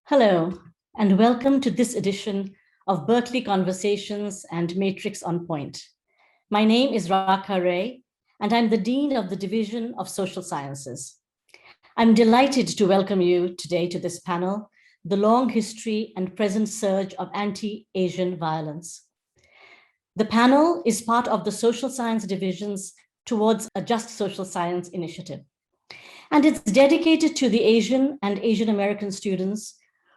Hello, and welcome to this edition of Berkeley Conversations and Matrix on Point. My name is Raka Ray, and I'm the Dean of the Division of Social Sciences. I'm delighted to welcome you today to this panel, The Long History and Present Surge of Anti-Asian Violence. The panel is part of the Social Science Division's Towards a Just Social Science initiative, and it's dedicated to the Asian and Asian American students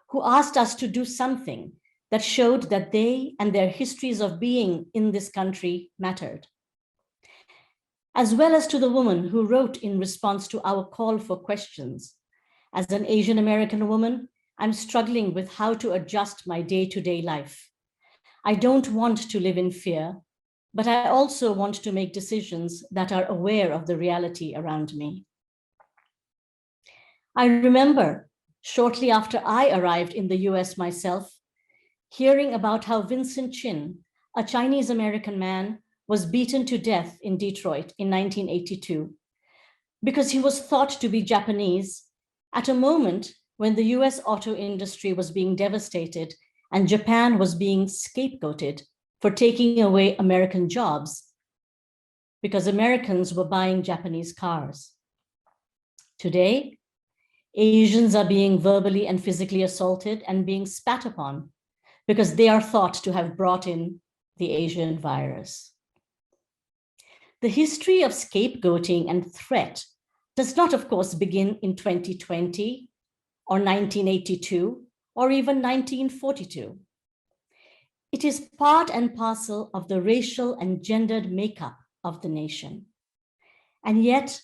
who asked us to do something that showed that they and their histories of being in this country mattered. As well as to the woman who wrote in response to our call for questions. As an Asian American woman, I'm struggling with how to adjust my day-to-day life. I don't want to live in fear, but I also want to make decisions that are aware of the reality around me. I remember shortly after I arrived in the US myself, hearing about how Vincent Chin, a Chinese American man, was beaten to death in Detroit in 1982 because he was thought to be Japanese at a moment when the US auto industry was being devastated and Japan was being scapegoated for taking away American jobs because Americans were buying Japanese cars. Today, Asians are being verbally and physically assaulted and being spat upon because they are thought to have brought in the Asian virus. The history of scapegoating and threat does not, of course, begin in 2020 or 1982 or even 1942. It is part and parcel of the racial and gendered makeup of the nation. And yet,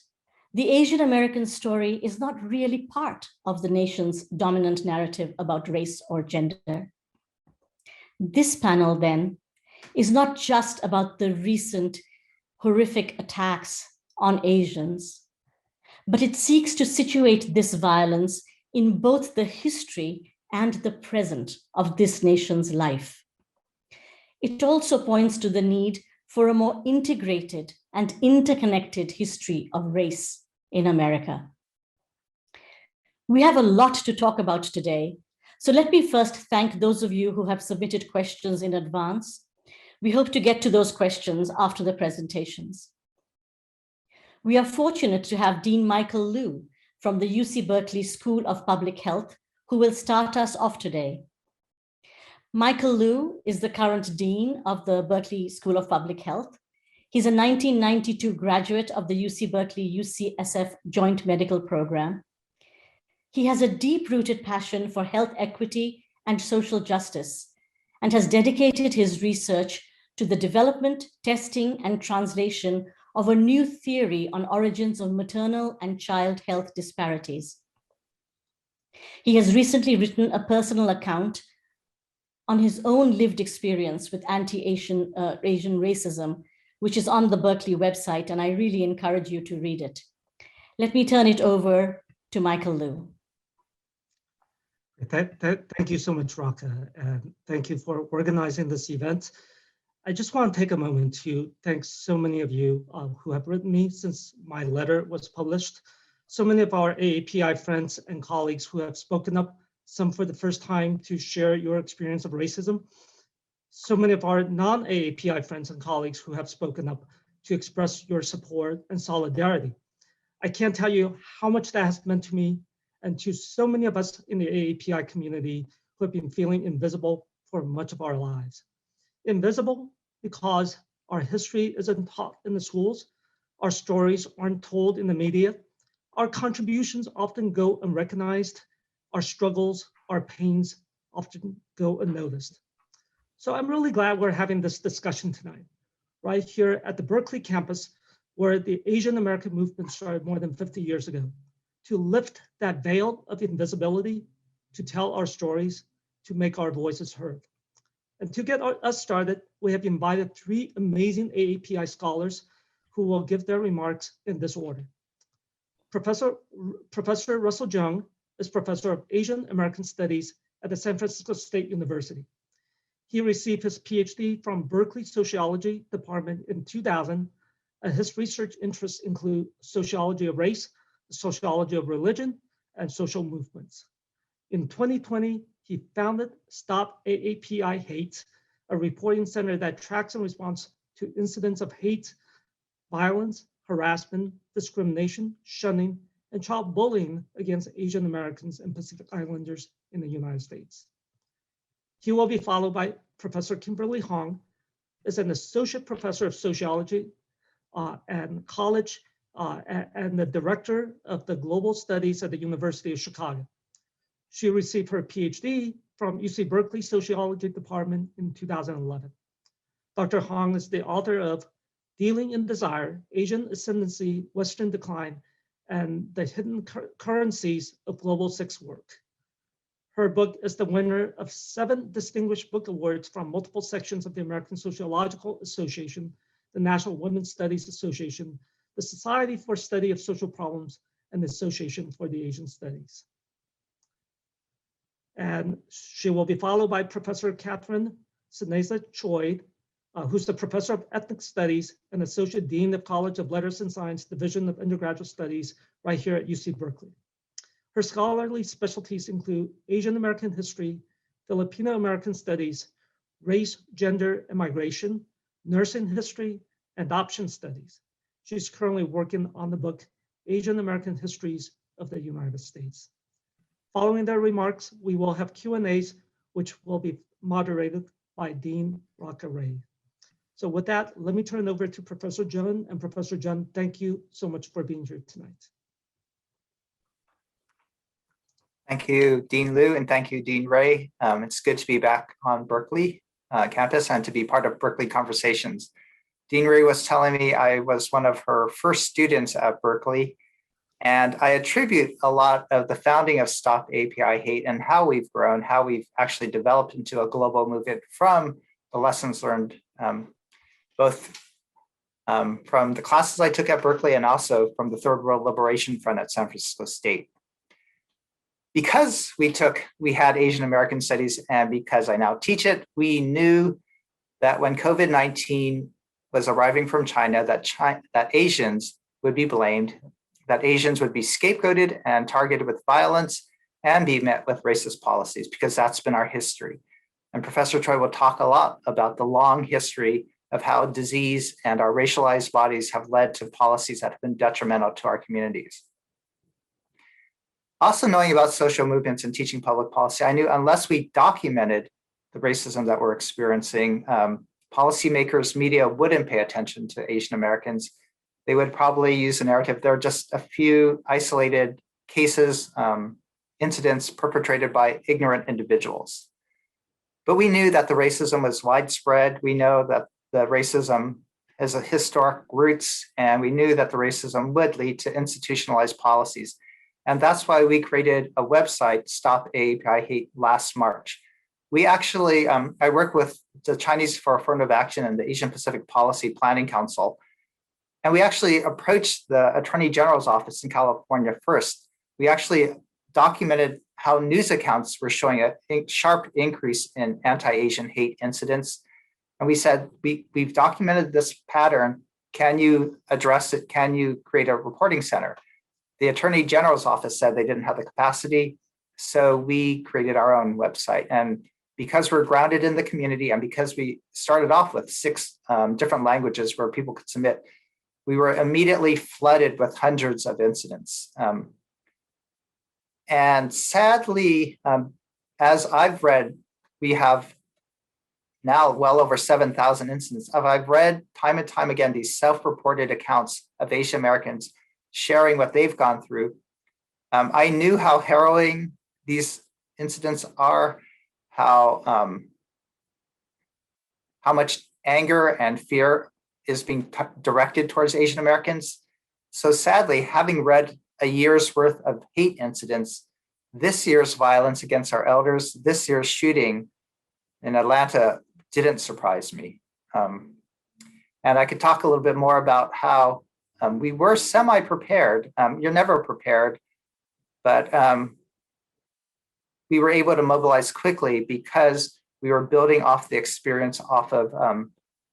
the Asian American story is not really part of the nation's dominant narrative about race or gender. This panel, then, is not just about the recent horrific attacks on Asians, but it seeks to situate this violence in both the history and the present of this nation's life. It also points to the need for a more integrated and interconnected history of race in America. We have a lot to talk about today, so let me first thank those of you who have submitted questions in advance. We hope to get to those questions after the presentations. We are fortunate to have Dean Michael Liu from the UC Berkeley School of Public Health, who will start us off today. Michael Liu is the current dean of the Berkeley School of Public Health. He's a 1992 graduate of the UC Berkeley UCSF Joint Medical Program. He has a deep-rooted passion for health equity and social justice and has dedicated his research to the development, testing, and translation of a new theory on origins of maternal and child health disparities. He has recently written a personal account on his own lived experience with anti-Asian racism, which is on the Berkeley website, and I really encourage you to read it. Let me turn it over to Michael Liu. Thank you so much, Raka. Thank you for organizing this event. I just want to take a moment to thank so many of you who have written me since my letter was published. So many of our AAPI friends and colleagues who have spoken up, some for the first time, to share your experience of racism. So many of our non-AAPI friends and colleagues who have spoken up to express your support and solidarity. I can't tell you how much that has meant to me and to so many of us in the AAPI community who have been feeling invisible for much of our lives. Invisible because our history isn't taught in the schools, our stories aren't told in the media, our contributions often go unrecognized, our struggles, our pains often go unnoticed. So I'm really glad we're having this discussion tonight, right here at the Berkeley campus, where the Asian American movement started more than 50 years ago, to lift that veil of invisibility, to tell our stories, to make our voices heard. And to get us started, we have invited three amazing AAPI scholars who will give their remarks in this order. Professor Russell Jeung is Professor of Asian American Studies at the San Francisco State University. He received his PhD from Berkeley Sociology Department in 2000, and his research interests include sociology of race, sociology of religion, and social movements. In 2020, he founded Stop AAPI Hate, a reporting center that tracks and responds to incidents of hate, violence, harassment, discrimination, shunning, and child bullying against Asian Americans and Pacific Islanders in the United States. He will be followed by Professor Kimberly Hoang, is an associate professor of sociology and college and the director of the global studies at the University of Chicago. She received her PhD from UC Berkeley Sociology Department in 2011. Dr. Hoang is the author of Dealing in Desire, Asian Ascendancy, Western Decline, and the Hidden Currencies of Global Sex Work. Her book is the winner of 7 Distinguished Book Awards from multiple sections of the American Sociological Association, the National Women's Studies Association, the Society for Study of Social Problems, and the Association for the Asian Studies. And she will be followed by Professor Catherine Sinesa Choy, who's the Professor of Ethnic Studies and Associate Dean of College of Letters and Science, Division of Undergraduate Studies, right here at UC Berkeley. Her scholarly specialties include Asian American history, Filipino American studies, race, gender, and migration, nursing history, and adoption studies. She's currently working on the book, Asian American Histories of the United States. Following their remarks, we will have Q&As, which will be moderated by Dean Raka Ray. So with that, let me turn it over to Professor Jeung. And Professor Jeung, thank you so much for being here tonight. Thank you, Dean Liu, and thank you, Dean Ray. It's good to be back on Berkeley campus and to be part of Berkeley Conversations. Dean Ray was telling me I was one of her first students at Berkeley, and I attribute a lot of the founding of Stop API Hate and how we've grown, how we've actually developed into a global movement from the lessons learned, both from the classes I took at Berkeley and also from the Third World Liberation Front at San Francisco State. Because we had Asian American studies, and because I now teach it, we knew that when COVID-19 was arriving from China, that Asians would be blamed, that Asians would be scapegoated and targeted with violence and be met with racist policies, because that's been our history. And Professor Choy will talk a lot about the long history of how disease and our racialized bodies have led to policies that have been detrimental to our communities. Also, knowing about social movements and teaching public policy, I knew unless we documented the racism that we're experiencing, policymakers, media wouldn't pay attention to Asian Americans. They would probably use a narrative. There are just a few isolated cases, incidents perpetrated by ignorant individuals. But we knew that the racism was widespread. We know that the racism has a historic roots, and we knew that the racism would lead to institutionalized policies. And that's why we created a website, Stop API Hate, last March. We actually, I work with the Chinese for Affirmative Action and the Asian Pacific Policy Planning Council. And we actually approached the Attorney General's office in California first. We actually documented how news accounts were showing a sharp increase in anti-Asian hate incidents. And we said, we've documented this pattern. Can you address it? Can you create a reporting center? The Attorney General's office said they didn't have the capacity. So we created our own website. And because we're grounded in the community, and because we started off with 6 different languages where people could submit, we were immediately flooded with hundreds of incidents. And sadly, as I've read, we have now well over 7,000 incidents. I've read time and time again these self-reported accounts of Asian Americans sharing what they've gone through. I knew how harrowing these incidents are, how much anger and fear is being directed towards Asian Americans. So sadly, having read a year's worth of hate incidents, this year's violence against our elders, this year's shooting in Atlanta didn't surprise me. And I could talk a little bit more about how we were semi-prepared. You're never prepared, but we were able to mobilize quickly because we were building off the experience off of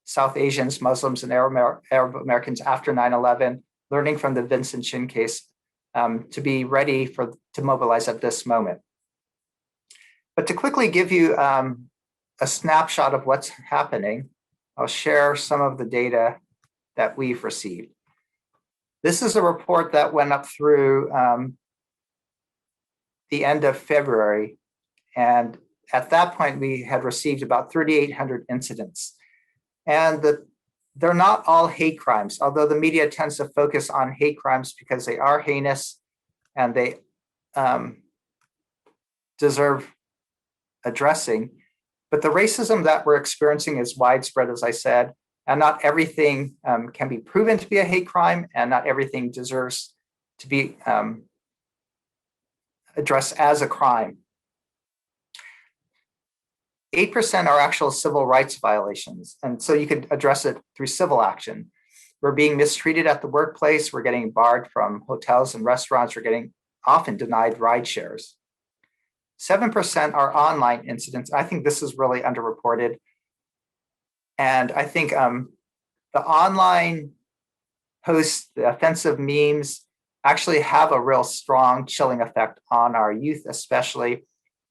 South Asians, Muslims, and Arab Americans after 9/11, learning from the Vincent Chin case to be ready to mobilize at this moment. But to quickly give you a snapshot of what's happening, I'll share some of the data that we've received. This is a report that went up through the end of February. And at that point, we had received about 3,800 incidents. And they're not all hate crimes, although the media tends to focus on hate crimes because they are heinous and they deserve addressing. But the racism that we're experiencing is widespread, as I said, and not everything can be proven to be a hate crime, and not everything deserves to be addressed as a crime. 8% are actual civil rights violations, and so you could address it through civil action. We're being mistreated at the workplace, we're getting barred from hotels and restaurants, we're getting often denied ride shares. 7% are online incidents. I think this is really underreported. And I think the online posts, the offensive memes, actually have a real strong chilling effect on our youth, especially.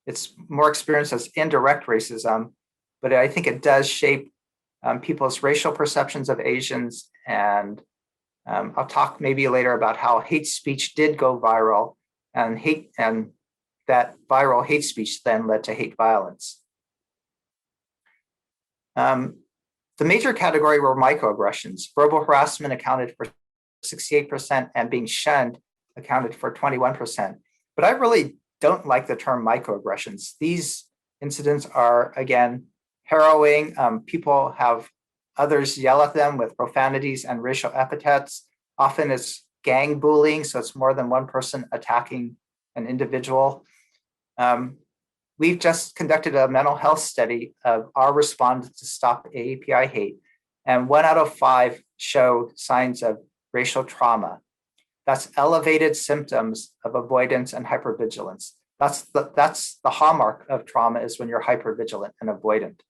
It's more experienced as indirect racism, but I think it does shape people's racial perceptions of Asians. And I'll talk maybe later about how hate speech did go viral, and that viral hate speech then led to hate violence. The major category were microaggressions. Verbal harassment accounted for 68%, and being shunned accounted for 21%. But I really don't like the term microaggressions. These incidents are, again, harrowing. People have others yell at them with profanities and racial epithets. Often it's gang bullying, so it's more than one person attacking an individual. We've just conducted a mental health study of our respondents to stop AAPI hate, and 1 out of 5 show signs of racial trauma. That's elevated symptoms of avoidance and hypervigilance. That's the hallmark of trauma, is when you're hypervigilant and avoidant.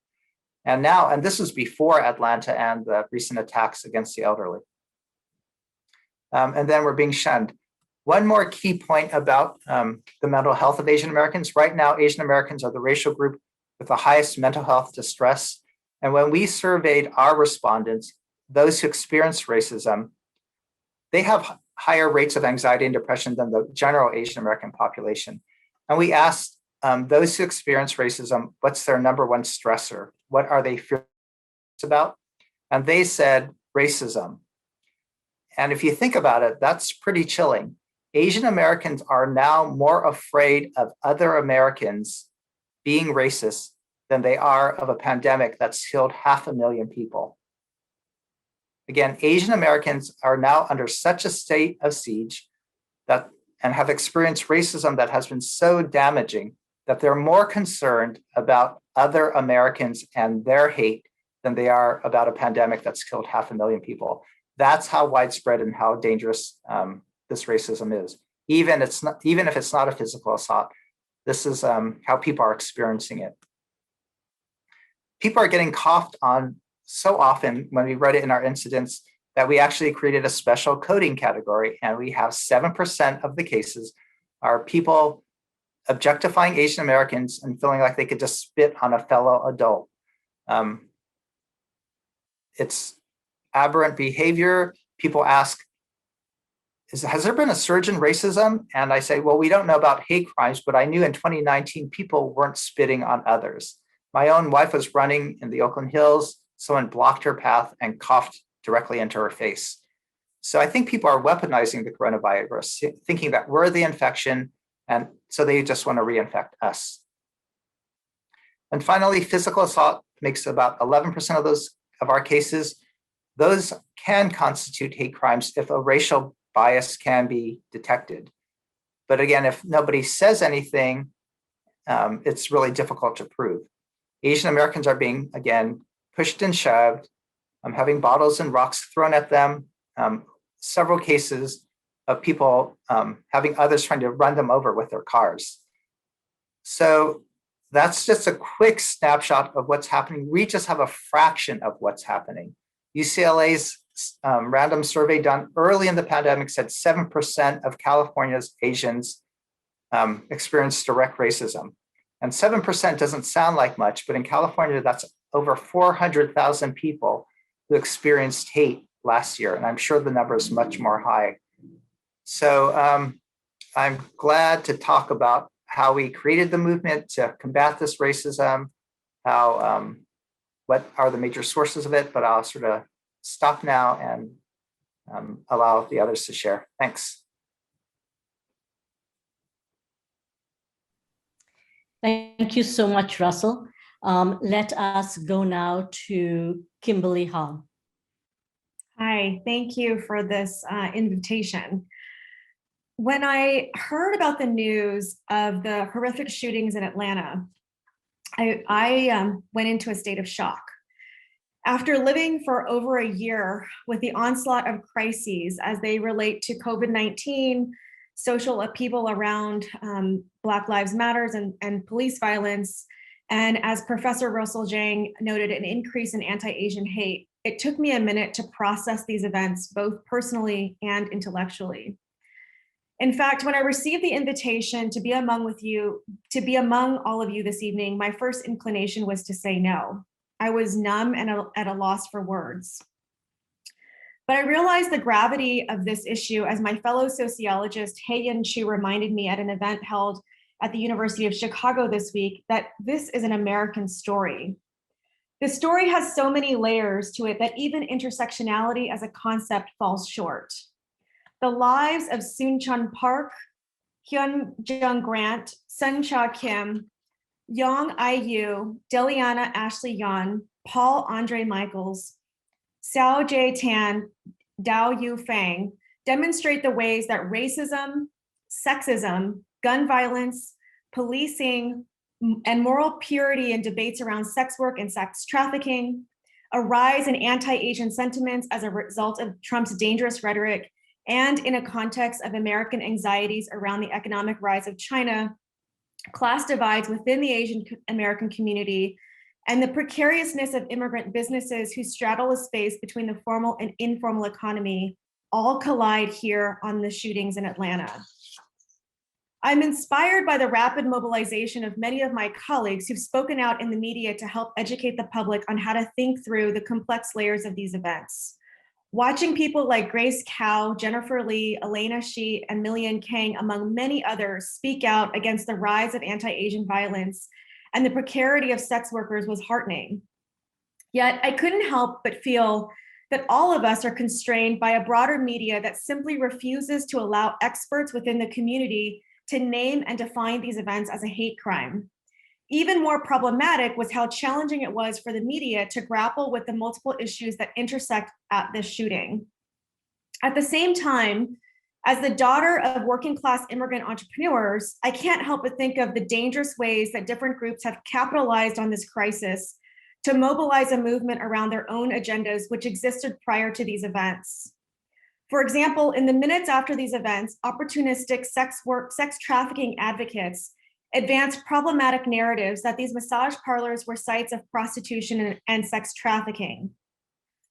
And this was before Atlanta and the recent attacks against the elderly. And then we're being shunned. One more key point about the mental health of Asian Americans. Right now, Asian Americans are the racial group with the highest mental health distress. And when we surveyed our respondents, those who experience racism, they have higher rates of anxiety and depression than the general Asian American population. And we asked those who experience racism, what's their number one stressor? What are they fearful about? And they said racism. And if you think about it, that's pretty chilling. Asian Americans are now more afraid of other Americans being racist than they are of a pandemic that's killed 500,000 people. Again, Asian Americans are now under such a state of siege and have experienced racism that has been so damaging that they're more concerned about other Americans and their hate than they are about a pandemic that's killed 500,000 people. That's how widespread and how dangerous this racism is. Even if it's not a physical assault, this is how people are experiencing it. People are getting coughed on so often when we read it in our incidents that we actually created a special coding category, and we have 7% of the cases are people objectifying Asian Americans and feeling like they could just spit on a fellow adult. It's aberrant behavior. People ask, has there been a surge in racism? And I say, well, we don't know about hate crimes, but I knew in 2019, people weren't spitting on others. My own wife was running in the Oakland Hills. Someone blocked her path and coughed directly into her face. So I think people are weaponizing the coronavirus, thinking that we're the infection, and so they just want to reinfect us. And finally, physical assault makes about 11% of our cases. Those can constitute hate crimes if a racial bias can be detected. But again, if nobody says anything, it's really difficult to prove. Asian Americans are being, again, pushed and shoved, having bottles and rocks thrown at them. Several cases of people having others trying to run them over with their cars. So that's just a quick snapshot of what's happening. We just have a fraction of what's happening. UCLA's random survey done early in the pandemic said 7% of California's Asians experienced direct racism. And 7% doesn't sound like much, but in California, that's over 400,000 people who experienced hate last year. And I'm sure the number is much more high. So I'm glad to talk about how we created the movement to combat this racism, how what are the major sources of it, but I'll sort of stop now and allow the others to share. Thanks. Thank you so much, Russell. Let us go now to Kimberly Hoang. Hi, thank you for this invitation. When I heard about the news of the horrific shootings in Atlanta, I went into a state of shock. After living for over a year with the onslaught of crises as they relate to COVID-19, social upheaval around Black Lives Matters and police violence, and as Professor Russell Jeung noted, an increase in anti-Asian hate, it took me a minute to process these events, both personally and intellectually. In fact, when I received the invitation to be among all of you this evening, my first inclination was to say no. I was numb and at a loss for words. But I realized the gravity of this issue as my fellow sociologist, Hae-Yin Chu, reminded me at an event held at the University of Chicago this week that this is an American story. The story has so many layers to it that even intersectionality as a concept falls short. The lives of Soon-Chun Park, Hyun Jung Grant, Sun Cha Kim, Yang Ai-yu, Deliana Ashley Yan, Paul Andre Michaels, Xiao Jie Tan, Dao Yu Fang demonstrate the ways that racism, sexism, gun violence, policing, and moral purity in debates around sex work and sex trafficking, a rise in anti-Asian sentiments as a result of Trump's dangerous rhetoric, and in a context of American anxieties around the economic rise of China, class divides within the Asian American community, and the precariousness of immigrant businesses who straddle a space between the formal and informal economy, all collide here on the shootings in Atlanta. I'm inspired by the rapid mobilization of many of my colleagues who've spoken out in the media to help educate the public on how to think through the complex layers of these events. Watching people like Grace Kao, Jennifer Lee, Elena Shi, and Millian Kang, among many others, speak out against the rise of anti-Asian violence and the precarity of sex workers was heartening. Yet I couldn't help but feel that all of us are constrained by a broader media that simply refuses to allow experts within the community to name and define these events as a hate crime. Even more problematic was how challenging it was for the media to grapple with the multiple issues that intersect at this shooting. At the same time, as the daughter of working class immigrant entrepreneurs, I can't help but think of the dangerous ways that different groups have capitalized on this crisis to mobilize a movement around their own agendas, which existed prior to these events. For example, in the minutes after these events, opportunistic sex trafficking advocates advanced problematic narratives that these massage parlors were sites of prostitution and sex trafficking.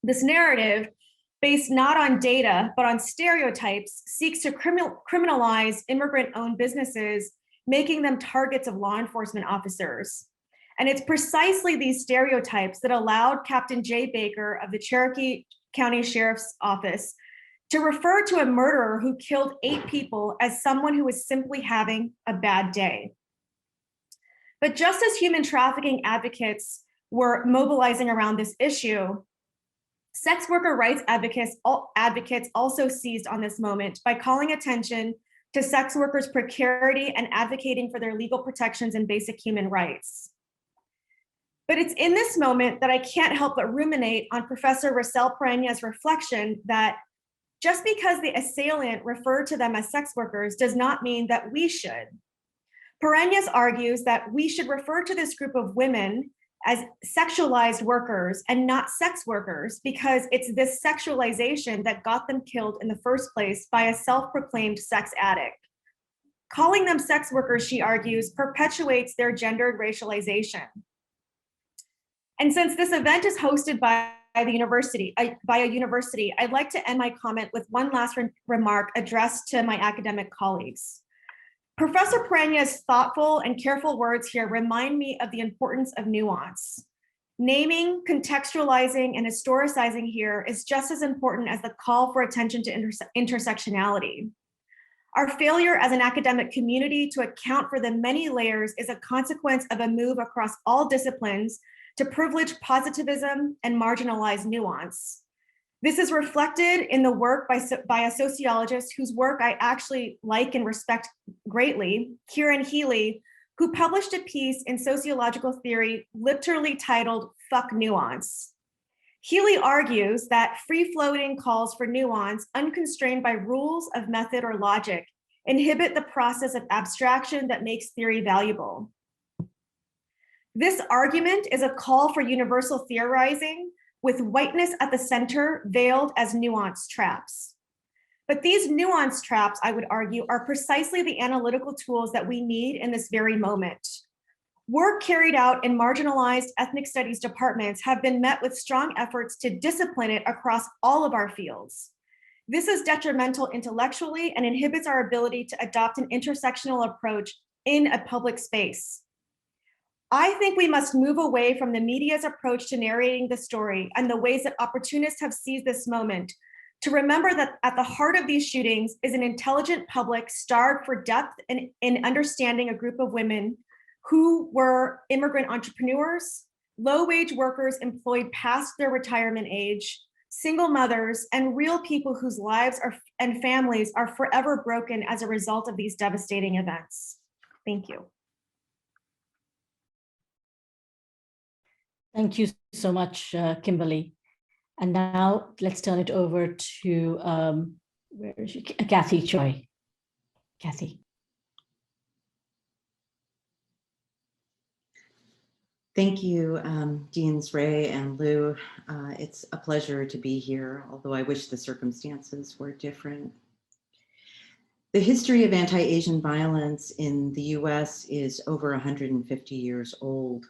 This narrative, based not on data, but on stereotypes, seeks to criminalize immigrant-owned businesses, making them targets of law enforcement officers. And it's precisely these stereotypes that allowed Captain Jay Baker of the Cherokee County Sheriff's Office to refer to a murderer who killed 8 people as someone who was simply having a bad day. But just as human trafficking advocates were mobilizing around this issue, sex worker rights advocates also seized on this moment by calling attention to sex workers' precarity and advocating for their legal protections and basic human rights. But it's in this moment that I can't help but ruminate on Professor Rosel Pereña's reflection that just because the assailant referred to them as sex workers does not mean that we should. Pereñas argues that we should refer to this group of women as sexualized workers and not sex workers because it's this sexualization that got them killed in the first place by a self-proclaimed sex addict. Calling them sex workers, she argues, perpetuates their gendered racialization. And since this event is hosted by a university, I'd like to end my comment with one last remark addressed to my academic colleagues. Professor Pereña's thoughtful and careful words here remind me of the importance of nuance. Naming, contextualizing, and historicizing here is just as important as the call for attention to intersectionality. Our failure as an academic community to account for the many layers is a consequence of a move across all disciplines to privilege positivism and marginalize nuance. This is reflected in the work by a sociologist whose work I actually like and respect greatly, Kieran Healy, who published a piece in Sociological Theory literally titled "Fuck Nuance." Healy argues that free-floating calls for nuance, unconstrained by rules of method or logic, inhibit the process of abstraction that makes theory valuable. This argument is a call for universal theorizing, with whiteness at the center veiled as nuance traps. But these nuance traps, I would argue, are precisely the analytical tools that we need in this very moment. Work carried out in marginalized ethnic studies departments have been met with strong efforts to discipline it across all of our fields. This is detrimental intellectually and inhibits our ability to adopt an intersectional approach in a public space. I think we must move away from the media's approach to narrating the story and the ways that opportunists have seized this moment to remember that at the heart of these shootings is an intelligent public starved for depth and in understanding a group of women who were immigrant entrepreneurs, low-wage workers employed past their retirement age, single mothers, and real people whose lives and families are forever broken as a result of these devastating events. Thank you. Thank you so much, Kimberly. And now let's turn it over to where is she? Kathy Choy. Kathy. Thank you, Deans Ray and Lou. It's a pleasure to be here, although I wish the circumstances were different. The history of anti-Asian violence in the US is over 150 years old.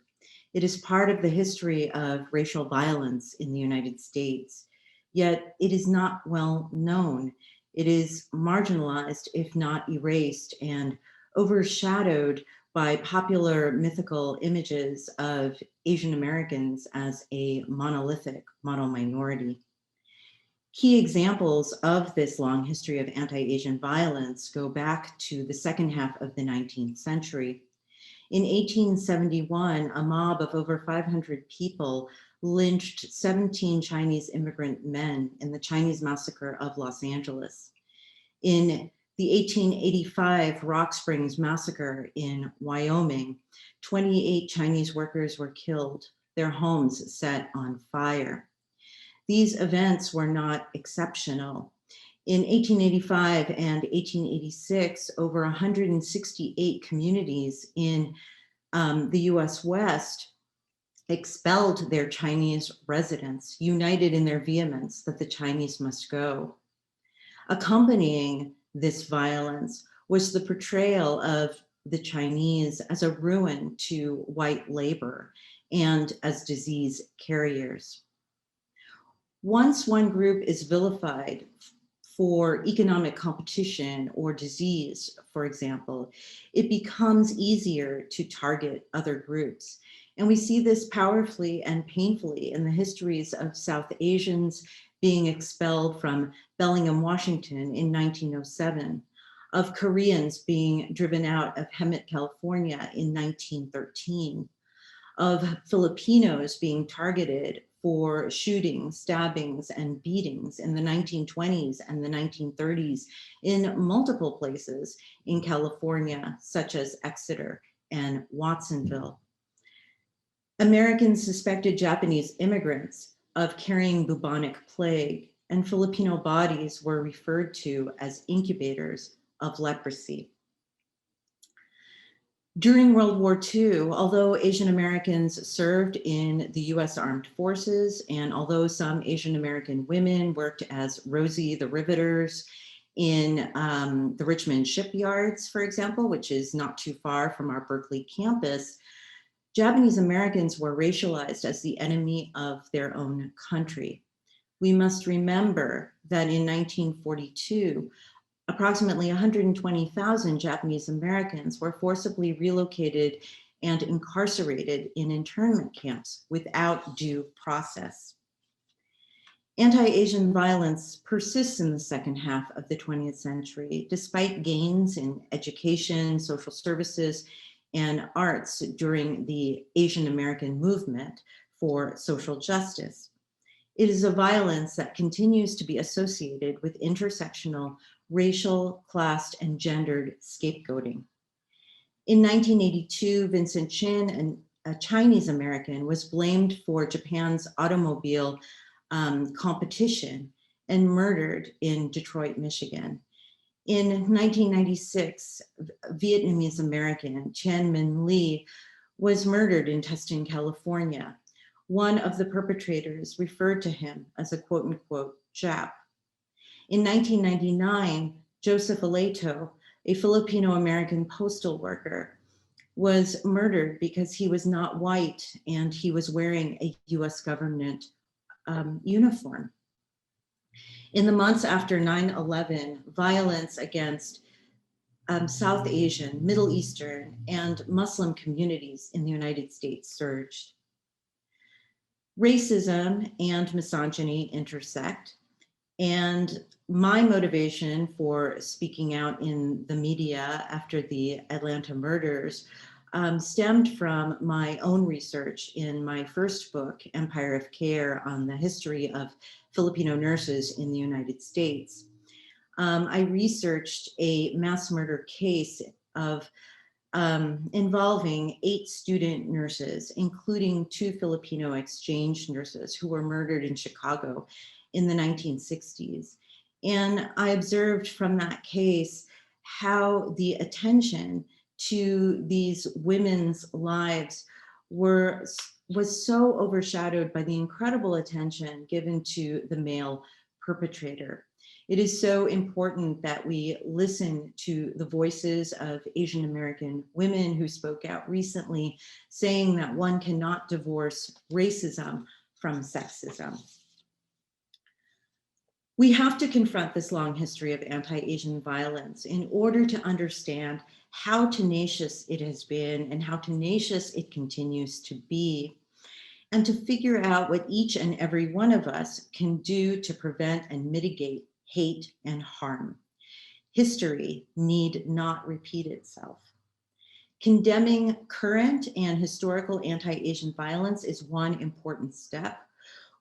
It is part of the history of racial violence in the United States, yet it is not well known. It is marginalized, if not erased, and overshadowed by popular mythical images of Asian Americans as a monolithic model minority. Key examples of this long history of anti-Asian violence go back to the second half of the 19th century. In 1871, a mob of over 500 people lynched 17 Chinese immigrant men in the Chinese Massacre of Los Angeles. In the 1885 Rock Springs Massacre in Wyoming, 28 Chinese workers were killed, their homes set on fire. These events were not exceptional. In 1885 and 1886, over 168 communities in the US West expelled their Chinese residents, united in their vehemence that the Chinese must go. Accompanying this violence was the portrayal of the Chinese as a ruin to white labor and as disease carriers. Once one group is vilified for economic competition or disease, for example, it becomes easier to target other groups. And we see this powerfully and painfully in the histories of South Asians being expelled from Bellingham, Washington in 1907, of Koreans being driven out of Hemet, California in 1913, of Filipinos being targeted for shootings, stabbings, and beatings in the 1920s and the 1930s in multiple places in California, such as Exeter and Watsonville. Americans suspected Japanese immigrants of carrying bubonic plague, and Filipino bodies were referred to as incubators of leprosy. During World War II, although Asian Americans served in the US Armed Forces, and although some Asian American women worked as Rosie the Riveters in the Richmond shipyards, for example, which is not too far from our Berkeley campus, Japanese Americans were racialized as the enemy of their own country. We must remember that in 1942, Approximately 120,000 Japanese Americans were forcibly relocated and incarcerated in internment camps without due process. Anti-Asian violence persists in the second half of the 20th century, despite gains in education, social services, and arts during the Asian American movement for social justice. It is a violence that continues to be associated with intersectional, racial, class, and gendered scapegoating. In 1982, Vincent Chin, a Chinese American, was blamed for Japan's automobile competition and murdered in Detroit, Michigan. In 1996, Vietnamese American Chen Minh Lee was murdered in Tustin, California. One of the perpetrators referred to him as a quote unquote Jap. In 1999, Joseph Aleto, a Filipino American postal worker, was murdered because he was not white and he was wearing a US government uniform. In the months after 9/11, violence against South Asian, Middle Eastern, and Muslim communities in the United States surged. Racism and misogyny intersect, and my motivation for speaking out in the media after the Atlanta murders stemmed from my own research in my first book, Empire of Care, on the history of Filipino nurses in the United States. I researched a mass murder case of involving 8 student nurses, including 2 Filipino exchange nurses who were murdered in Chicago in the 1960s. And I observed from that case how the attention to these women's lives was so overshadowed by the incredible attention given to the male perpetrator. It is so important that we listen to the voices of Asian American women who spoke out recently, saying that one cannot divorce racism from sexism. We have to confront this long history of anti-Asian violence in order to understand how tenacious it has been and how tenacious it continues to be, and to figure out what each and every one of us can do to prevent and mitigate hate and harm. History need not repeat itself. Condemning current and historical anti-Asian violence is one important step.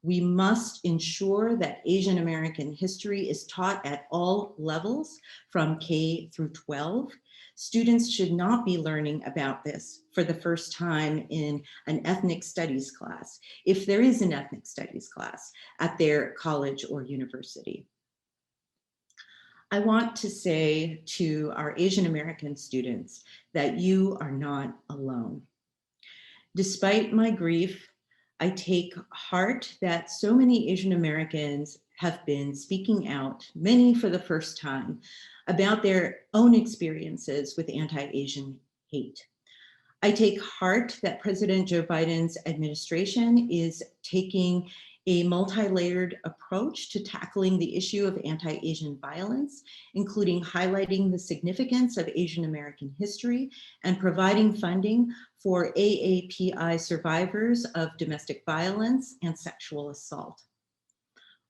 We must ensure that Asian American history is taught at all levels from K through 12. Students should not be learning about this for the first time in an ethnic studies class, if there is an ethnic studies class at their college or university. I want to say to our Asian American students that you are not alone. Despite my grief, I take heart that so many Asian Americans have been speaking out, many for the first time, about their own experiences with anti-Asian hate. I take heart that President Joe Biden's administration is taking a multi-layered approach to tackling the issue of anti-Asian violence, including highlighting the significance of Asian American history and providing funding for AAPI survivors of domestic violence and sexual assault.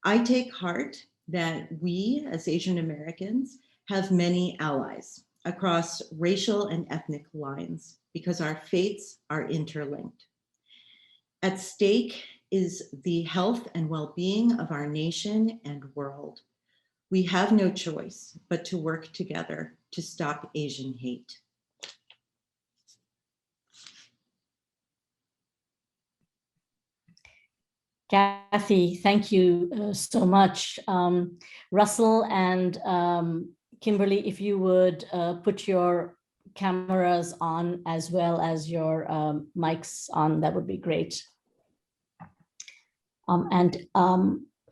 I take heart that we as Asian Americans have many allies across racial and ethnic lines because our fates are interlinked. At stake is the health and well-being of our nation and world. We have no choice but to work together to stop Asian hate. Kathy, thank you so much. Russell and Kimberly, if you would put your cameras on as well as your mics on, that would be great.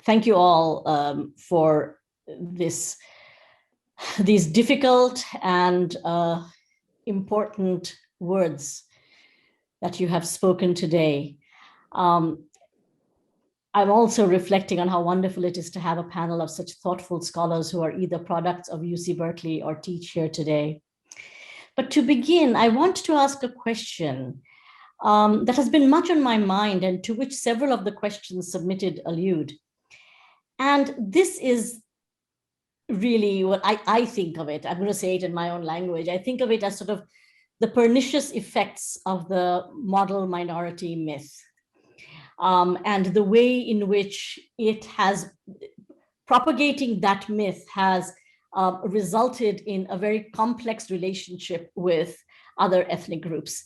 Thank you all for these difficult and important words that you have spoken today. I'm also reflecting on how wonderful it is to have a panel of such thoughtful scholars who are either products of UC Berkeley or teach here today. But to begin, I want to ask a question that has been much on my mind and to which several of the questions submitted allude. And this is really what I think of it. I'm going to say it in my own language. I think of it as sort of the pernicious effects of the model minority myth, and the way in which it has, propagating that myth has resulted in a very complex relationship with other ethnic groups.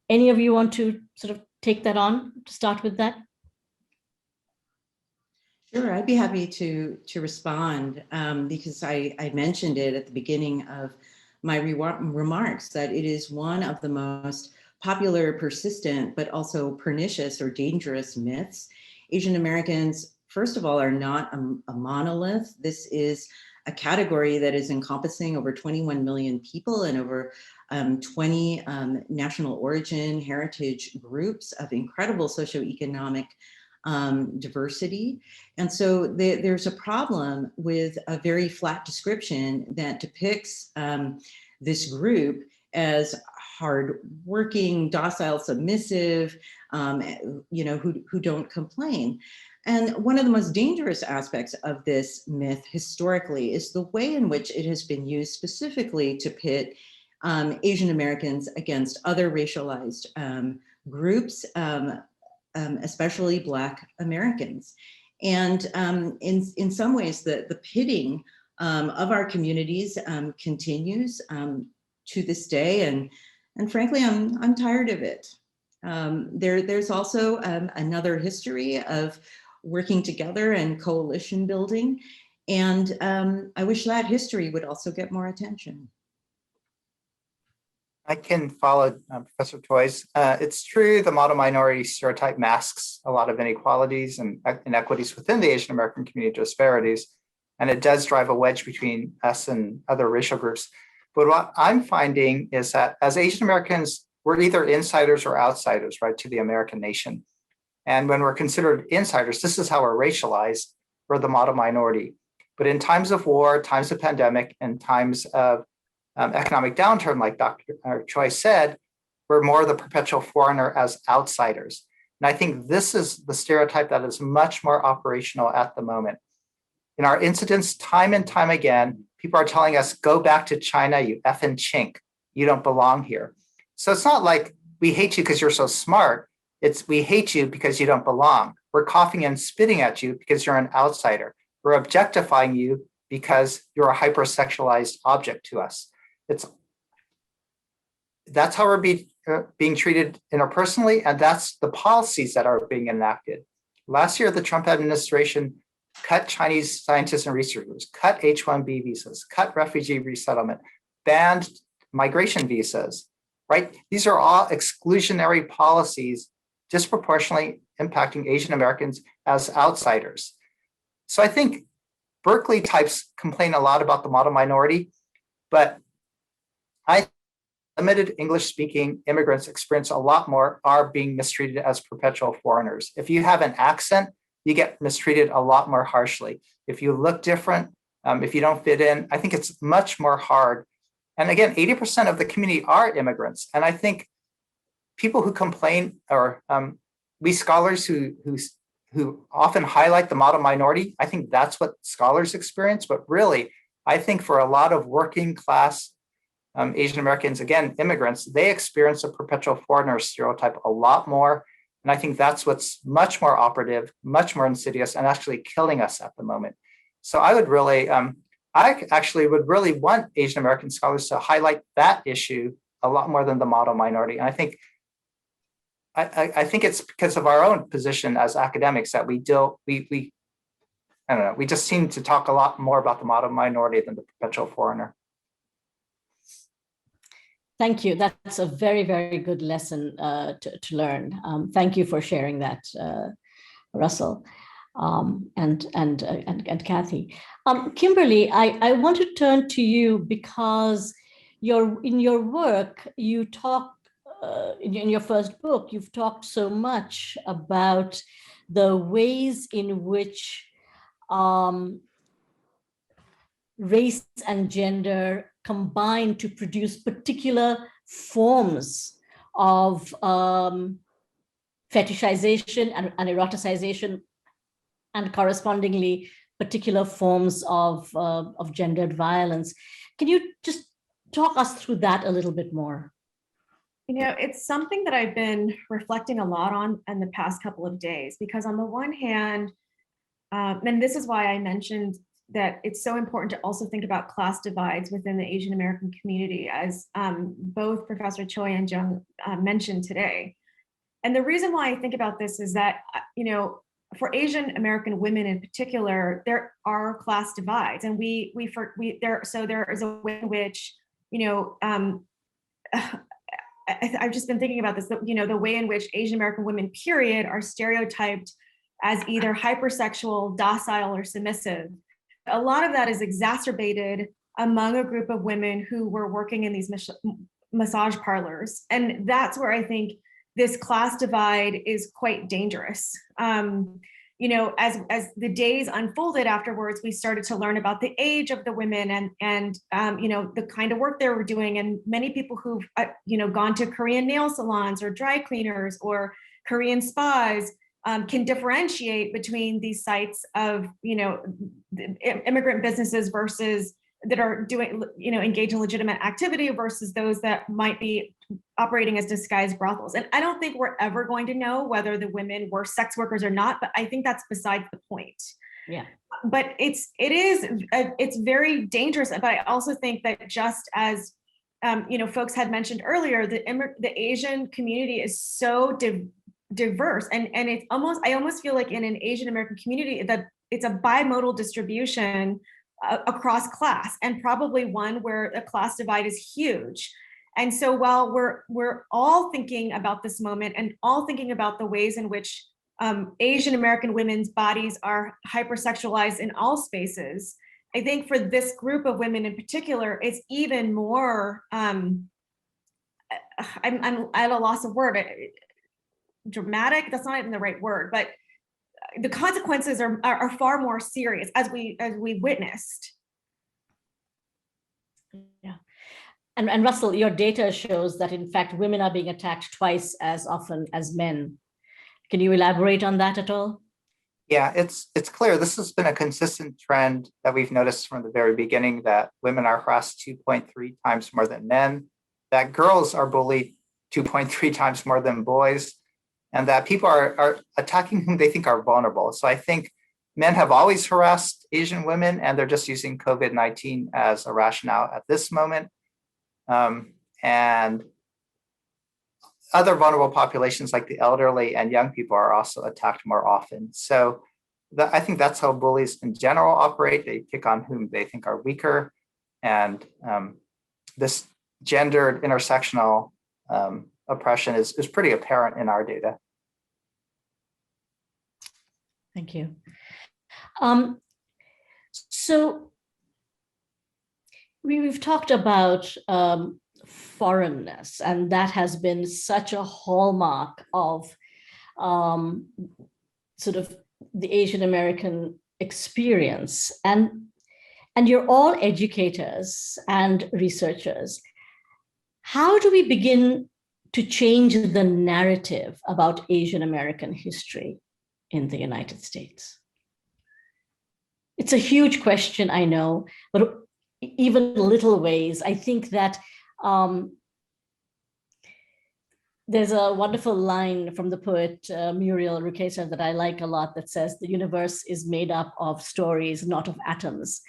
Any of you want to sort of take that on, to start with that? Sure, I'd be happy to respond because I mentioned it at the beginning of my remarks that it is one of the most popular, persistent, but also pernicious or dangerous myths. Asian Americans, first of all, are not a monolith. This is a category that is encompassing over 21 million people and over 20 national origin heritage groups of incredible socioeconomic diversity. And so there's a problem with a very flat description that depicts this group as hardworking, docile, submissive, who don't complain. And one of the most dangerous aspects of this myth historically is the way in which it has been used specifically to pit Asian Americans against other racialized groups, especially Black Americans. And in some ways, the pitting of our communities continues to this day. And frankly, I'm tired of it. There's also another history of working together and coalition building. And I wish that history would also get more attention. I can follow Professor Choy's. It's true the model minority stereotype masks a lot of inequalities and inequities within the Asian American community disparities, and it does drive a wedge between us and other racial groups. But what I'm finding is that as Asian Americans, we're either insiders or outsiders, right, to the American nation. And when we're considered insiders, this is how we're racialized. We're the model minority. But in times of war, times of pandemic, and times of economic downturn, like Dr. Choy said, we're more the perpetual foreigner as outsiders. And I think this is the stereotype that is much more operational at the moment. In our incidents, time and time again, people are telling us, go back to China, you effing chink. You don't belong here. So it's not like we hate you because you're so smart. It's we hate you because you don't belong. We're coughing and spitting at you because you're an outsider. We're objectifying you because you're a hypersexualized object to us. That's how we're being treated interpersonally, and that's the policies that are being enacted. Last year, the Trump administration cut Chinese scientists and researchers, cut H-1B visas, cut refugee resettlement, banned migration visas, right? These are all exclusionary policies disproportionately impacting Asian Americans as outsiders. So I think Berkeley types complain a lot about the model minority, but limited English-speaking immigrants experience a lot more are being mistreated as perpetual foreigners. If you have an accent, you get mistreated a lot more harshly. If you look different, if you don't fit in, I think it's much more hard. And again, 80% of the community are immigrants. And I think people who complain, or we scholars who often highlight the model minority, I think that's what scholars experience. But really, I think for a lot of working class Asian Americans, again, immigrants, they experience a perpetual foreigner stereotype a lot more. And I think that's what's much more operative, much more insidious, and actually killing us at the moment. So I would really, I actually would really want Asian American scholars to highlight that issue a lot more than the model minority. And I think it's because of our own position as academics that we I don't know, we just seem to talk a lot more about the model minority than the perpetual foreigner. Thank you. That's a very, very good lesson to learn. Thank you for sharing that, Russell and Kathy. Kimberly, I want to turn to you because in your work, you talk, in your first book, you've talked so much about the ways in which race and gender combine to produce particular forms of fetishization and eroticization, and correspondingly particular forms of gendered violence. Can you just talk us through that a little bit more? It's something that I've been reflecting a lot on in the past couple of days, because on the one hand, and this is why I mentioned that it's so important to also think about class divides within the Asian American community, as both Professor Choy and Jeung mentioned today. And the reason why I think about this is that, for Asian American women in particular, there are class divides, and there is a way in which, I've just been thinking about this, that, the way in which Asian American women, period, are stereotyped as either hypersexual, docile, or submissive. A lot of that is exacerbated among a group of women who were working in these massage parlors. And that's where I think this class divide is quite dangerous. As the days unfolded afterwards, we started to learn about the age of the women and the kind of work they were doing. And many people who've, gone to Korean nail salons or dry cleaners or Korean spas can differentiate between these sites of, immigrant businesses versus that are doing, engage in legitimate activity versus those that might be operating as disguised brothels. And I don't think we're ever going to know whether the women were sex workers or not, but I think that's besides the point. Yeah. But it's very dangerous. But I also think that just as, folks had mentioned earlier, the Asian community is so diverse, and I almost feel like in an Asian American community that it's a bimodal distribution across class, and probably one where the class divide is huge. And so while we're all thinking about this moment and all thinking about the ways in which Asian American women's bodies are hypersexualized in all spaces, I think for this group of women in particular, it's even more, I'm at a loss of word. Dramatic, that's not even the right word, but the consequences are far more serious, as we witnessed. Yeah. And Russell, your data shows that in fact women are being attacked twice as often as men. Can you elaborate on that at all? Yeah, it's clear this has been a consistent trend that we've noticed from the very beginning, that women are harassed 2.3 times more than men, that girls are bullied 2.3 times more than boys, and that people are attacking whom they think are vulnerable. So I think men have always harassed Asian women, and they're just using COVID-19 as a rationale at this moment. And other vulnerable populations like the elderly and young people are also attacked more often. So I think that's how bullies in general operate. They pick on whom they think are weaker. And this gendered intersectional oppression is pretty apparent in our data. Thank you. So we've talked about foreignness, and that has been such a hallmark of sort of the Asian American experience. And you're all educators and researchers. How do we begin to change the narrative about Asian American history in the United States? It's a huge question, I know, but even little ways. I think that there's a wonderful line from the poet Muriel Rukeyser that I like a lot that says, "The universe is made up of stories, not of atoms."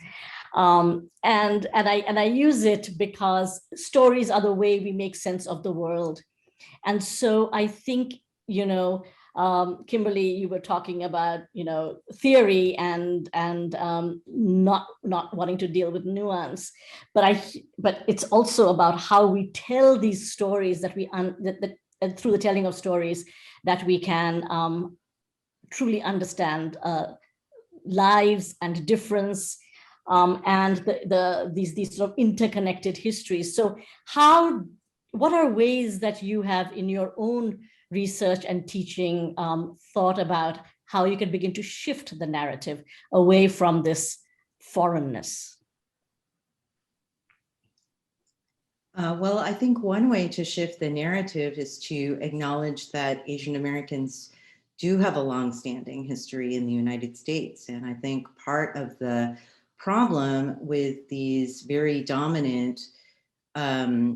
And I use it because stories are the way we make sense of the world. And so I think, Kimberly, you were talking about, theory and not wanting to deal with nuance, but it's also about how we tell these stories that through the telling of stories that we can truly understand lives and difference and these sort of interconnected histories. So what are ways that you have in your own research and teaching thought about how you can begin to shift the narrative away from this foreignness? Well, I think one way to shift the narrative is to acknowledge that Asian Americans do have a long-standing history in the United States. And I think part of the problem with these very dominant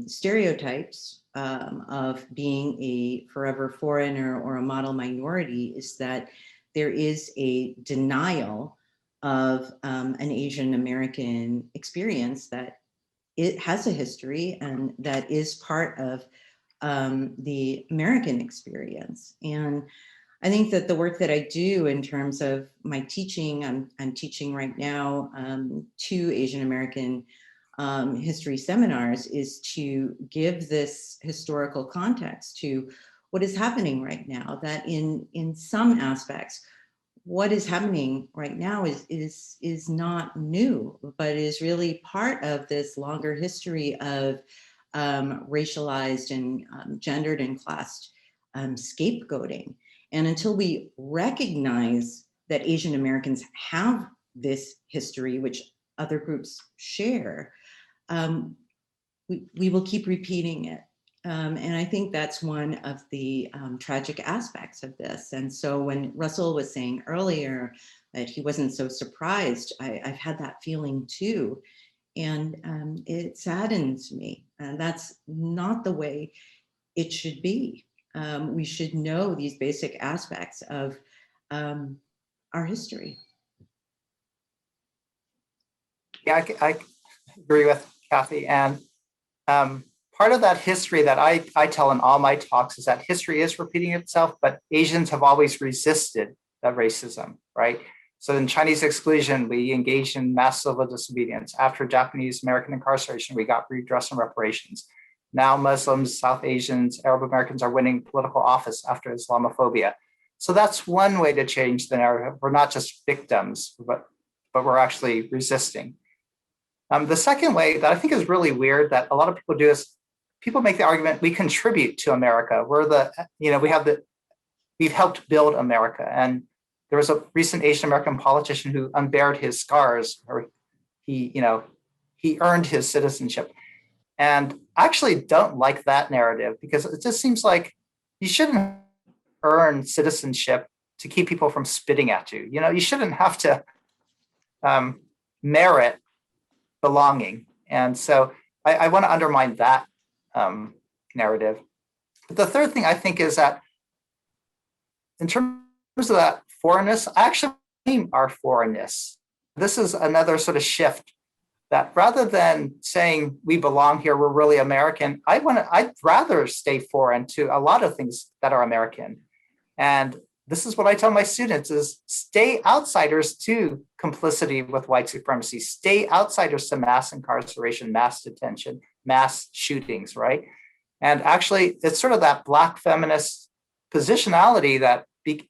stereotypes of being a forever foreigner or a model minority is that there is a denial of an Asian American experience that it has a history and that is part of the American experience. And I think that the work that I do in terms of my teaching, I'm teaching right now 2 Asian American history seminars, is to give this historical context to what is happening right now, that in some aspects, what is happening right now is not new, but is really part of this longer history of racialized and gendered and classed scapegoating. And until we recognize that Asian Americans have this history, which other groups share, we will keep repeating it. And I think that's one of the tragic aspects of this. And so when Russell was saying earlier that he wasn't so surprised, I've had that feeling too. And it saddens me. And that's not the way it should be. We should know these basic aspects of our history. Yeah, I agree with Kathy. And part of that history that I tell in all my talks is that history is repeating itself, but Asians have always resisted that racism, right? So in Chinese exclusion, we engaged in mass civil disobedience. After Japanese American incarceration, we got redress and reparations. Now Muslims, South Asians, Arab Americans are winning political office after Islamophobia. So that's one way to change the narrative. We're not just victims, but we're actually resisting. The second way that I think is really weird that a lot of people do is people make the argument we contribute to America. We've helped build America. And there was a recent Asian American politician who unbared his scars, or he earned his citizenship. And I actually don't like that narrative because it just seems like you shouldn't earn citizenship to keep people from spitting at you. You shouldn't have to merit belonging. And so I want to undermine that narrative. But the third thing I think is that in terms of that foreignness, I actually claim our foreignness. This is another sort of shift that rather than saying we belong here, we're really American, I'd rather stay foreign to a lot of things that are American. And this is what I tell my students is stay outsiders to complicity with white supremacy, stay outsiders to mass incarceration, mass detention, mass shootings, right? And actually, it's sort of that Black feminist positionality that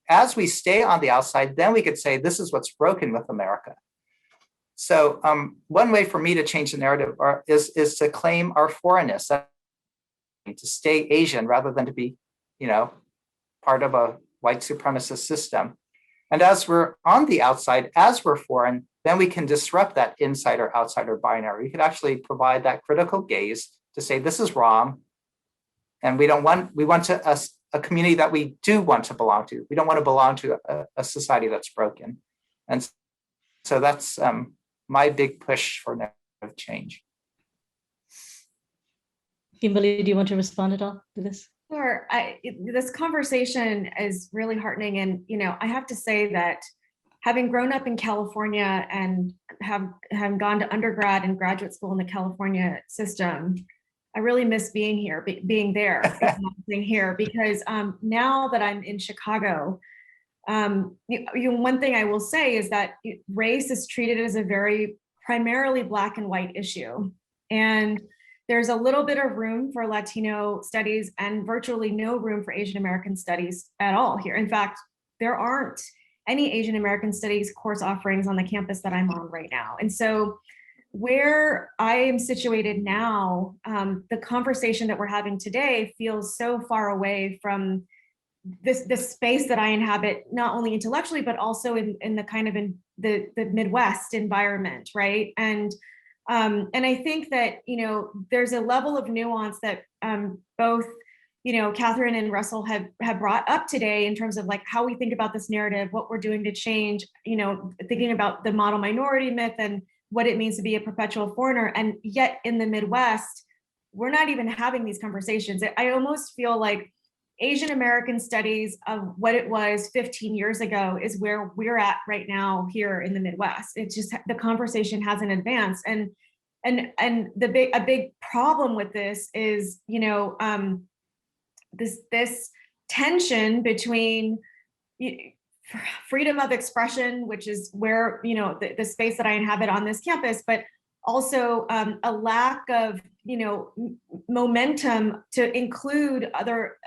as we stay on the outside, then we could say, this is what's broken with America. So one way for me to change the narrative is to claim our foreignness, to stay Asian rather than to be, part of a white supremacist system. And as we're on the outside, as we're foreign, then we can disrupt that insider-outsider binary. We could actually provide that critical gaze to say, this is wrong. And we want a community that we do want to belong to. We don't want to belong to a society that's broken. And so that's my big push for narrative change. Kimberly, do you want to respond at all to this? Sure. This conversation is really heartening. And, I have to say that having grown up in California and have gone to undergrad and graduate school in the California system, I really miss being here, being there, being here, because now that I'm in Chicago, one thing I will say is that race is treated as a very primarily Black and white issue. And there's a little bit of room for Latino studies and virtually no room for Asian American studies at all here. In fact, there aren't any Asian American studies course offerings on the campus that I'm on right now. And so where I am situated now, the conversation that we're having today feels so far away from this space that I inhabit, not only intellectually, but also in the kind of in the Midwest environment, right? And I think that, there's a level of nuance that both, Catherine and Russell have brought up today in terms of like how we think about this narrative, what we're doing to change, thinking about the model minority myth and what it means to be a perpetual foreigner. And yet in the Midwest, we're not even having these conversations. I almost feel like Asian American studies of what it was 15 years ago is where we're at right now here in the Midwest. It's just the conversation hasn't advanced, and a big problem with this is this tension between freedom of expression, which is where the space that I inhabit on this campus, but also a lack of momentum to include other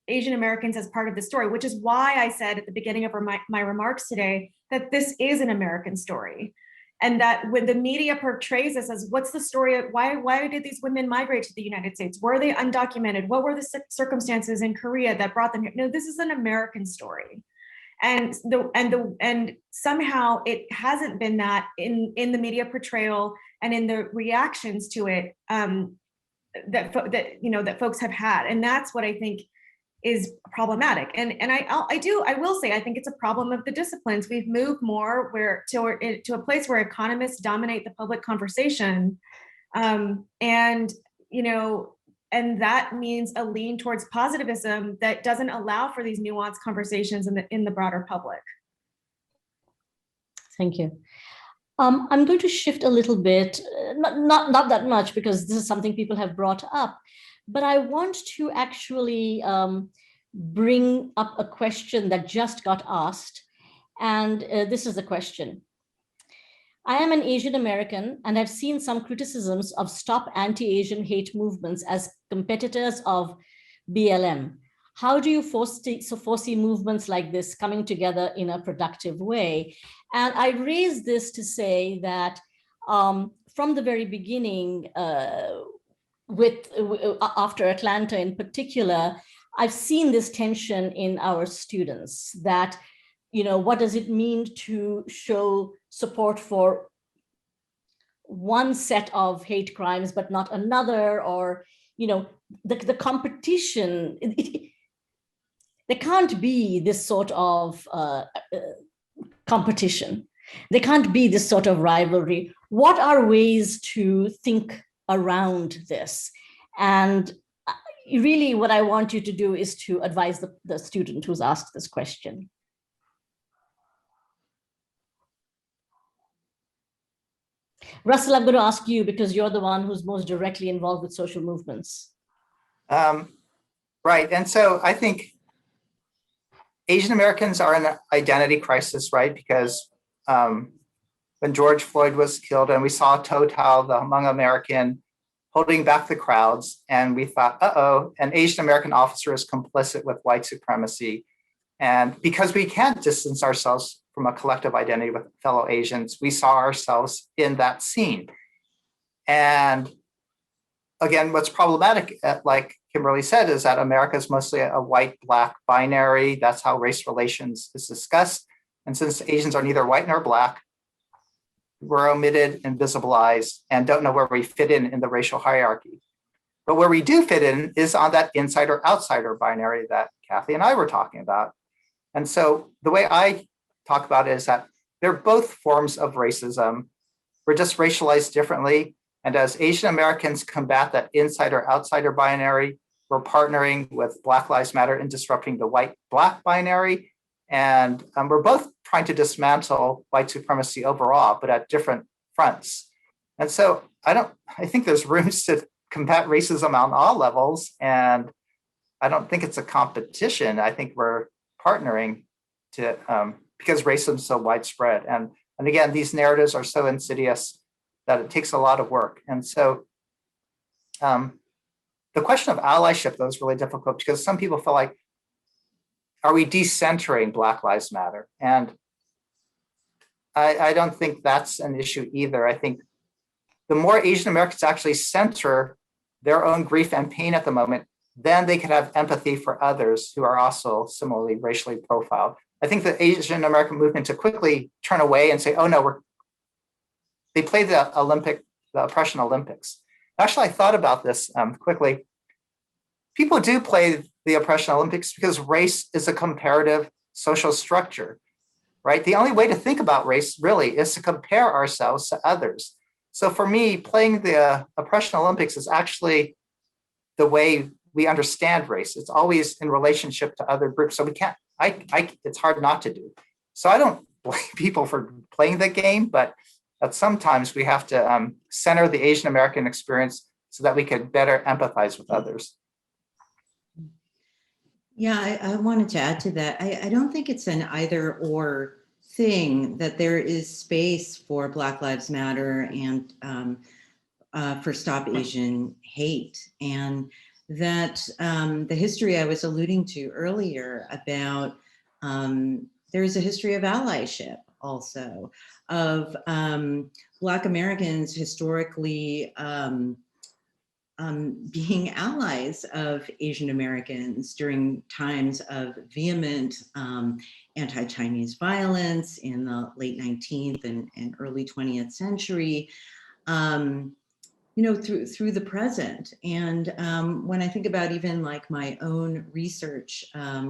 Asian Americans as part of the story, which is why I said at the beginning of my remarks today that this is an American story, and that when the media portrays this as what's the story of why did these women migrate to the United States? Were they undocumented? What were the circumstances in Korea that brought them here? No, this is an American story. And somehow it hasn't been that in the media portrayal and in the reactions to it that folks have had, and that's what I think is problematic. And I will say I think it's a problem of the disciplines. We've moved more to a place where economists dominate the public conversation, and that means a lean towards positivism that doesn't allow for these nuanced conversations in the broader public. Thank you. I'm going to shift a little bit, not that much, because this is something people have brought up, but I want to actually bring up a question that just got asked. And this is the question. I am an Asian American, and I've seen some criticisms of Stop Anti-Asian Hate movements as competitors of BLM. How do you foresee movements like this coming together in a productive way? And I raise this to say that from the very beginning, after Atlanta in particular, I've seen this tension in our students that, what does it mean to show support for one set of hate crimes, but not another, or, the competition. There can't be this sort of competition. There can't be this sort of rivalry. What are ways to think around this? And really what I want you to do is to advise the student who's asked this question. Russell, I'm going to ask you because you're the one who's most directly involved with social movements. Right, and so I think Asian Americans are in an identity crisis, right? Because when George Floyd was killed and we saw Total, the Hmong American, holding back the crowds, and we thought, uh-oh, an Asian American officer is complicit with white supremacy. And because we can't distance ourselves from a collective identity with fellow Asians, we saw ourselves in that scene. And again, what's problematic, like Kimberly said, is that America is mostly a white-black binary. That's how race relations is discussed. And since Asians are neither white nor black, we're omitted, invisibilized, and don't know where we fit in the racial hierarchy. But where we do fit in is on that insider-outsider binary that Kathy and I were talking about. And so the way I talk about it is that they're both forms of racism. We're just racialized differently. And as Asian Americans combat that insider-outsider binary, we're partnering with Black Lives Matter in disrupting the white-black binary. And we're both trying to dismantle white supremacy overall, but at different fronts. And so I think there's rooms to combat racism on all levels. And I don't think it's a competition. I think we're partnering to because racism is so widespread. And again, these narratives are so insidious that it takes a lot of work. And so the question of allyship, though, is really difficult because some people feel like, are we decentering Black Lives Matter? And I don't think that's an issue either. I think the more Asian Americans actually center their own grief and pain at the moment, then they could have empathy for others who are also similarly racially profiled. I think the Asian American movement to quickly turn away and say, oh no, they play the oppression Olympics. Actually, I thought about this quickly. People do play the oppression Olympics because race is a comparative social structure, right? The only way to think about race really is to compare ourselves to others. So for me, playing the oppression Olympics is actually the way we understand race. It's always in relationship to other groups. So we can't, it's hard not to do. So I don't blame people for playing the game, but sometimes we have to center the Asian American experience so that we could better empathize with others. Yeah, I wanted to add to that. I don't think it's an either or thing, that there is space for Black Lives Matter and for Stop Asian Hate. And that the history I was alluding to earlier about, there's a history of allyship also, of Black Americans historically being allies of Asian Americans during times of vehement anti-Chinese violence in the late 19th and early 20th century, you know, through the present. And when I think about even like my own research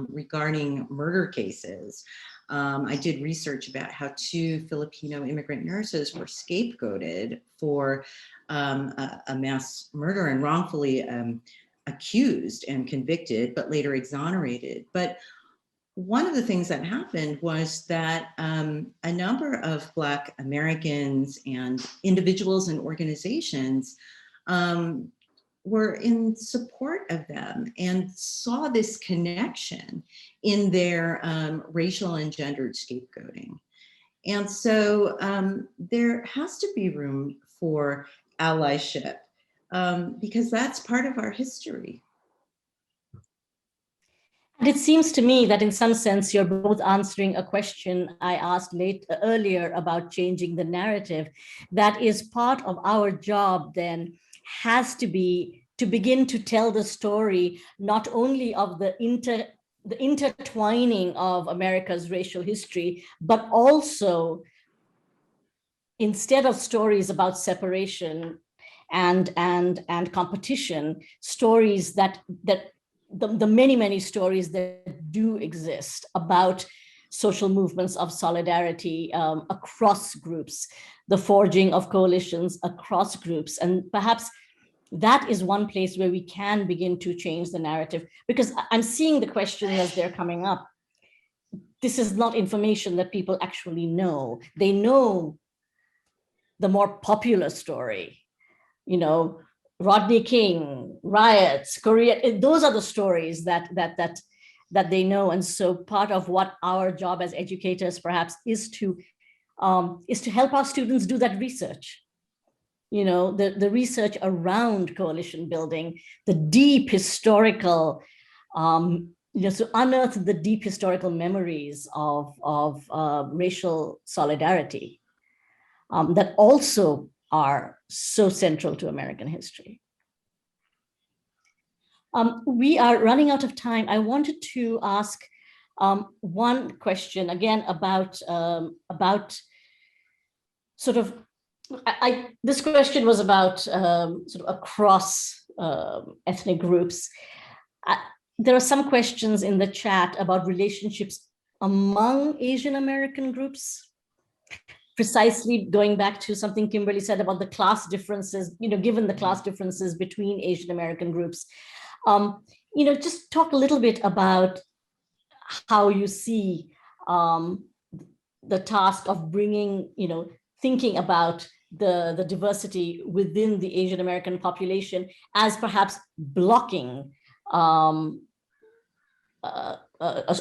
regarding murder cases, I did research about how 2 Filipino immigrant nurses were scapegoated for a mass murder and wrongfully accused and convicted, but later exonerated. But one of the things that happened was that a number of Black Americans and individuals and organizations were in support of them and saw this connection in their racial and gendered scapegoating. And so there has to be room for allyship because that's part of our history. And it seems to me that in some sense, you're both answering a question I asked earlier about changing the narrative. That is part of our job then has to be to begin to tell the story, not only of the intertwining of America's racial history, but also instead of stories about separation and competition, stories that the many stories that do exist about social movements of solidarity across groups, the forging of coalitions across groups. And perhaps that is one place where we can begin to change the narrative, because I'm seeing the questions as they're coming up. This is not information that people actually know. They know the more popular story, you know, Rodney King, riots, Korea, those are the stories that they know. And so part of what our job as educators perhaps is to help our students do that research. You know, the research around coalition building, the deep historical, you know, to unearth the deep historical memories of racial solidarity that also are so central to American history. We are running out of time. I wanted to ask one question again about sort of, this question was about sort of across ethnic groups. There are some questions in the chat about relationships among Asian American groups, precisely going back to something Kimberly said about the class differences, you know, given the class differences between Asian American groups. You know, just talk a little bit about how you see the task of bringing, you know, thinking about the diversity within the Asian American population as perhaps blocking a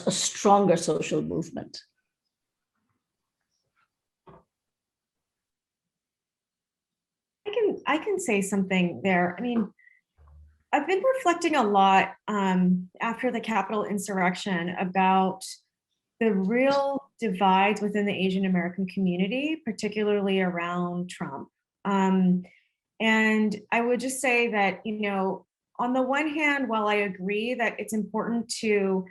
stronger social movement. I can say something there. I mean, I've been reflecting a lot after the Capitol insurrection about the real divides within the Asian American community, particularly around Trump. And I would just say that, you know, on the one hand, while I agree that it's important to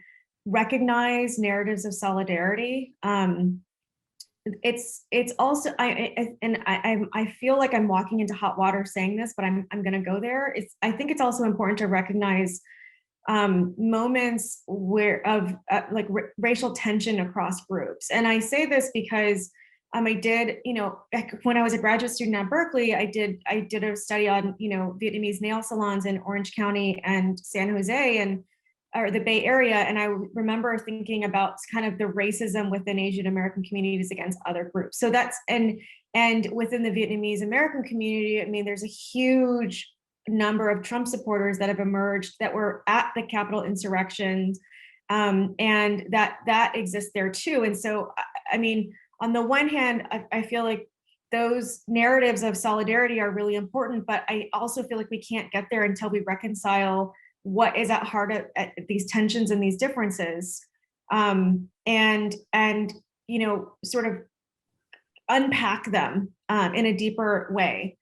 recognize narratives of solidarity, it's also I feel like I'm walking into hot water saying this, but I'm going to go there. I think it's also important to recognize moments like racial tension across groups. And I say this because I did, when I was a graduate student at Berkeley, I did a study on, Vietnamese nail salons in Orange County and San Jose or the Bay Area. And I remember thinking about kind of the racism within Asian American communities against other groups. So that's, and within the Vietnamese American community, there's a huge number of Trump supporters that have emerged that were at the Capitol insurrections, and that exists there too. And so, on the one hand, I feel like those narratives of solidarity are really important, but I also feel like we can't get there until we reconcile what is at heart at these tensions and these differences, and sort of unpack them in a deeper way.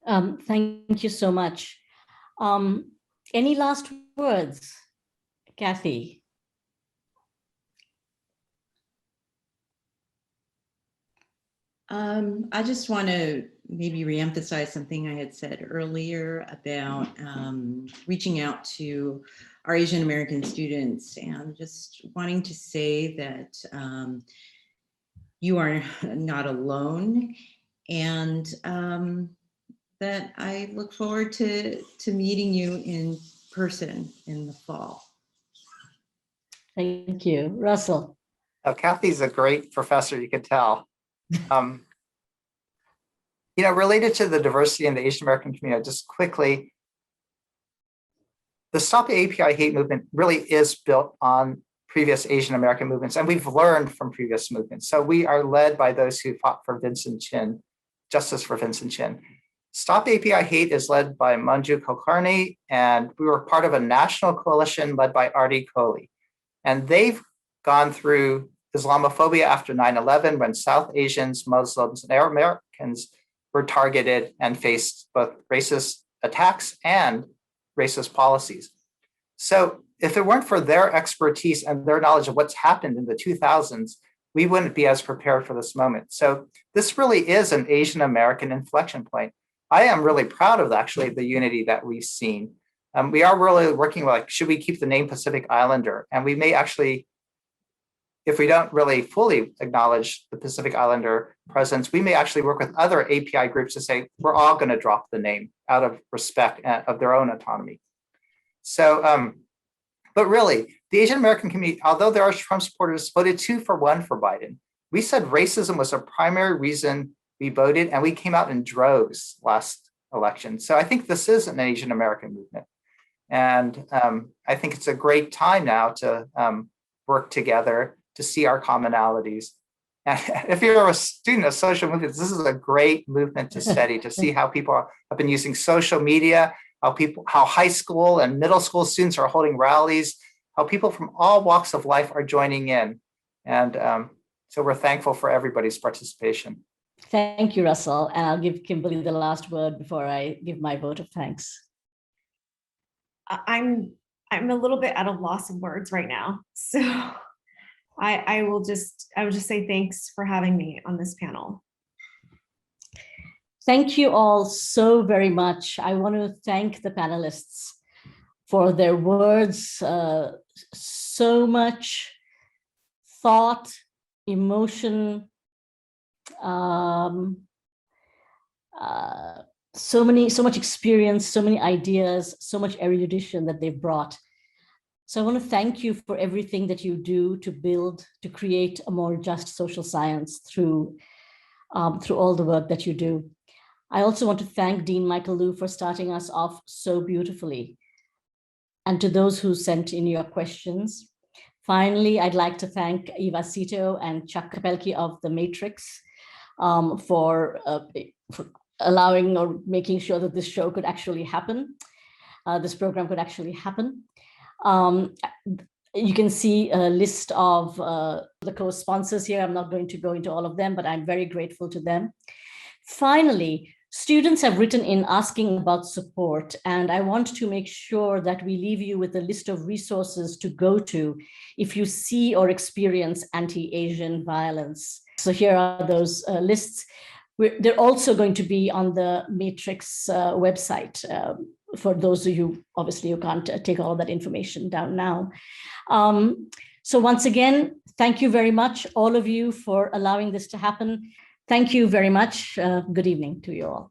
Thank you so much. Any last words, Kathy? I just want to maybe reemphasize something I had said earlier about reaching out to our Asian American students and just wanting to say that you are not alone, and that I look forward to meeting you in person in the fall. Thank you. Russell. Oh, Kathy's a great professor, you can tell. Related to the diversity in the Asian American community, just quickly, the Stop the API Hate movement really is built on previous Asian American movements, and we've learned from previous movements. So we are led by those who fought for Vincent Chin, justice for Vincent Chin. Stop API Hate is led by Manju Kulkarni, and we were part of a national coalition led by Artie Kohli. And they've gone through Islamophobia after 9/11, when South Asians, Muslims, and Arab Americans were targeted and faced both racist attacks and racist policies. So if it weren't for their expertise and their knowledge of what's happened in the 2000s, we wouldn't be as prepared for this moment. So this really is an Asian American inflection point. I am really proud of actually the unity that we've seen. We are really working like, should we keep the name Pacific Islander? And we may actually, if we don't really fully acknowledge the Pacific Islander presence, we may actually work with other API groups to say, we're all going to drop the name out of respect of their own autonomy. So, but really, the Asian American community, although there are Trump supporters, voted 2-for-1 for Biden. We said racism was a primary reason we voted, and we came out in droves last election. So I think this is an Asian American movement. And I think it's a great time now to work together to see our commonalities. And if you're a student of social movements, this is a great movement to study, to see how people have been using social media, how high school and middle school students are holding rallies, how people from all walks of life are joining in. And so we're thankful for everybody's participation. Thank you, Russell. And I'll give Kimberly the last word before I give my vote of thanks. I'm a little bit at a loss of words right now. So I will just say thanks for having me on this panel. Thank you all so very much. I want to thank the panelists for their words, so much thought, emotion, so much experience, so many ideas, so much erudition that they've brought. So I want to thank you for everything that you do to build, to create a more just social science through all the work that you do. I also want to thank Dean Michael Liu for starting us off so beautifully. And to those who sent in your questions. Finally, I'd like to thank Eva Cito and Chuck Kapelke of the Matrix for allowing or making sure that this show could actually happen, this program could actually happen. You can see a list of the co-sponsors here. I'm not going to go into all of them, but I'm very grateful to them. Finally, Students have written in asking about support, and I want to make sure that we leave you with a list of resources to go to if you see or experience anti-Asian violence. So here are those lists. They're also going to be on the Matrix website for those of you, obviously, who can't take all of that information down now. So once again, thank you very much, all of you, for allowing this to happen. Thank you very much. Good evening to you all.